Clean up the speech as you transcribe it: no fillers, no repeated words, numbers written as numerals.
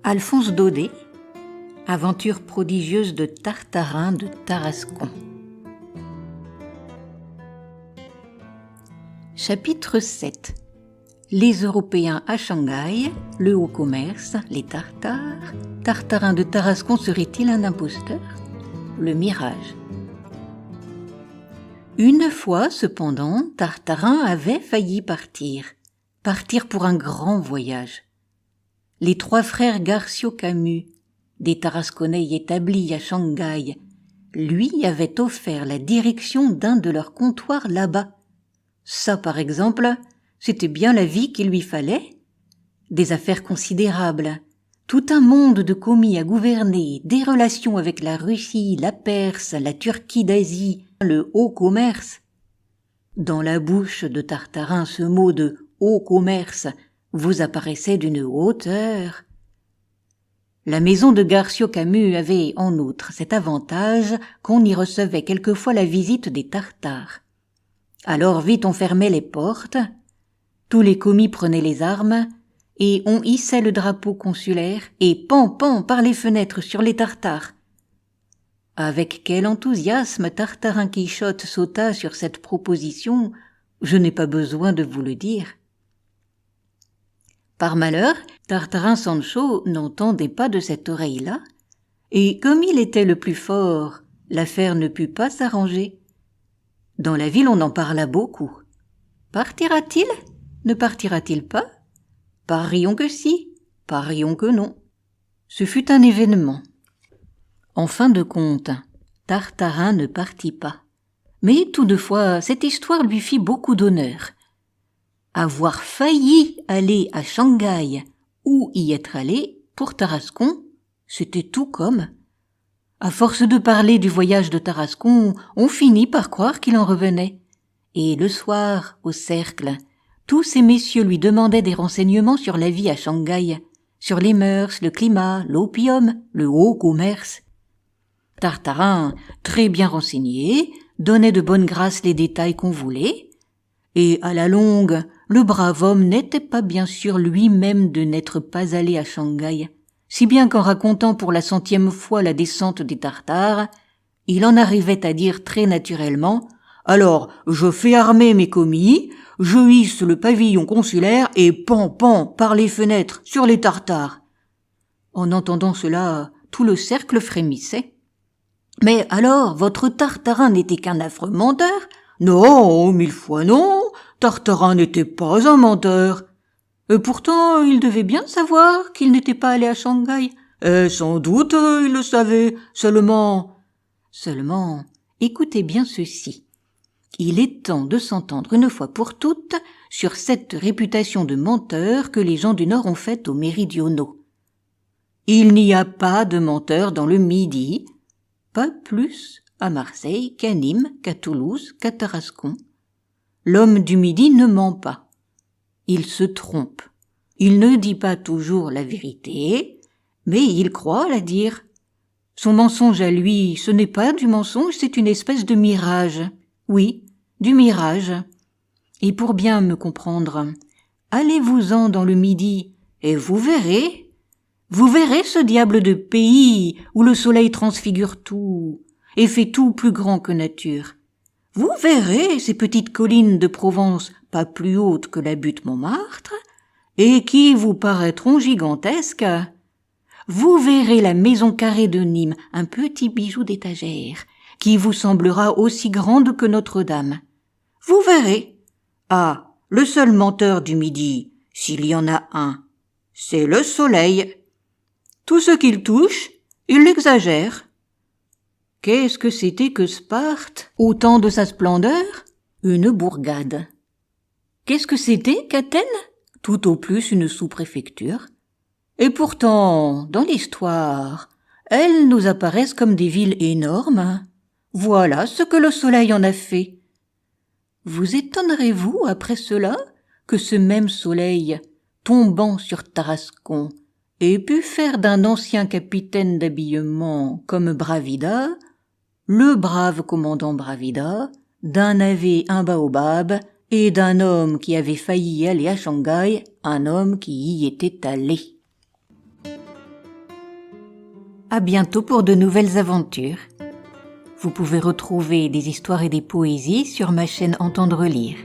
Alphonse Daudet, aventure prodigieuse de Tartarin de Tarascon. Chapitre 7. Les Européens à Shanghai, le haut commerce, les Tartares. Tartarin de Tarascon serait-il un imposteur? Le mirage. Une fois, cependant, Tartarin avait failli partir pour un grand voyage. Les trois frères Garcio Camus, des Tarasconnais établis à Shanghai, lui avaient offert la direction d'un de leurs comptoirs là-bas. Ça, par exemple, c'était bien la vie qu'il lui fallait. Des affaires considérables, tout un monde de commis à gouverner, des relations avec la Russie, la Perse, la Turquie d'Asie, le haut commerce. Dans la bouche de Tartarin, ce mot de haut commerce vous apparaissait d'une hauteur. La maison de Garcio Camus avait, en outre, cet avantage qu'on y recevait quelquefois la visite des Tartares. Alors vite on fermait les portes, tous les commis prenaient les armes, et on hissait le drapeau consulaire, et pan par les fenêtres sur les Tartares. Avec quel enthousiasme Tartarin Quichotte sauta sur cette proposition, je n'ai pas besoin de vous le dire. Par malheur, Tartarin Sancho n'entendait pas de cette oreille-là, et comme il était le plus fort, l'affaire ne put pas s'arranger. Dans la ville, on en parla beaucoup. Partira-t-il? Ne partira-t-il pas? Parions que si, parions que non. Ce fut un événement. En fin de compte, Tartarin ne partit pas. Mais toutefois, cette histoire lui fit beaucoup d'honneur. Avoir failli aller à Shanghai ou y être allé, pour Tarascon, c'était tout comme. À force de parler du voyage de Tarascon, on finit par croire qu'il en revenait. Et le soir, au cercle, tous ces messieurs lui demandaient des renseignements sur la vie à Shanghai, sur les mœurs, le climat, l'opium, le haut commerce. Tartarin, très bien renseigné, donnait de bonne grâce les détails qu'on voulait, et à la longue, le brave homme n'était pas bien sûr lui-même de n'être pas allé à Shanghai, si bien qu'en racontant pour la 100e fois la descente des Tartares, il en arrivait à dire très naturellement « Alors, je fais armer mes commis, je hisse le pavillon consulaire et pan par les fenêtres sur les Tartares. » En entendant cela, tout le cercle frémissait. « Mais alors, votre Tartarin n'était qu'un affreux menteur ? » « Non, 1000 fois non, Tartarin n'était pas un menteur. Et pourtant, il devait bien savoir qu'il n'était pas allé à Shanghai. Et sans doute, il le savait, seulement, écoutez bien ceci. Il est temps de s'entendre une fois pour toutes sur cette réputation de menteur que les gens du Nord ont faite aux méridionaux. Il n'y a pas de menteur dans le Midi, pas plus à Marseille, qu'à Nîmes, qu'à Toulouse, qu'à Tarascon. L'homme du Midi ne ment pas. Il se trompe. Il ne dit pas toujours la vérité, mais il croit la dire. Son mensonge à lui, ce n'est pas du mensonge, c'est une espèce de mirage. Oui, du mirage. Et pour bien me comprendre, allez-vous-en dans le Midi, et vous verrez ce diable de pays où le soleil transfigure tout, et fait tout plus grand que nature. Vous verrez ces petites collines de Provence pas plus hautes que la butte Montmartre, et qui vous paraîtront gigantesques. Vous verrez la maison carrée de Nîmes, un petit bijou d'étagère, qui vous semblera aussi grande que Notre-Dame. Vous verrez. Ah, le seul menteur du Midi, s'il y en a un, c'est le soleil. Tout ce qu'il touche, il l'exagère. Qu'est-ce que c'était que Sparte, au temps de sa splendeur? Une bourgade. Qu'est-ce que c'était qu'Athènes? Tout au plus une sous-préfecture. Et pourtant, dans l'histoire, elles nous apparaissent comme des villes énormes. Voilà ce que le soleil en a fait. Vous étonnerez-vous, après cela, que ce même soleil, tombant sur Tarascon, ait pu faire d'un ancien capitaine d'habillement comme Bravida, le brave commandant Bravida, d'un navet un baobab et d'un homme qui avait failli aller à Shanghai, un homme qui y était allé. À bientôt pour de nouvelles aventures. Vous pouvez retrouver des histoires et des poésies sur ma chaîne Entendre lire.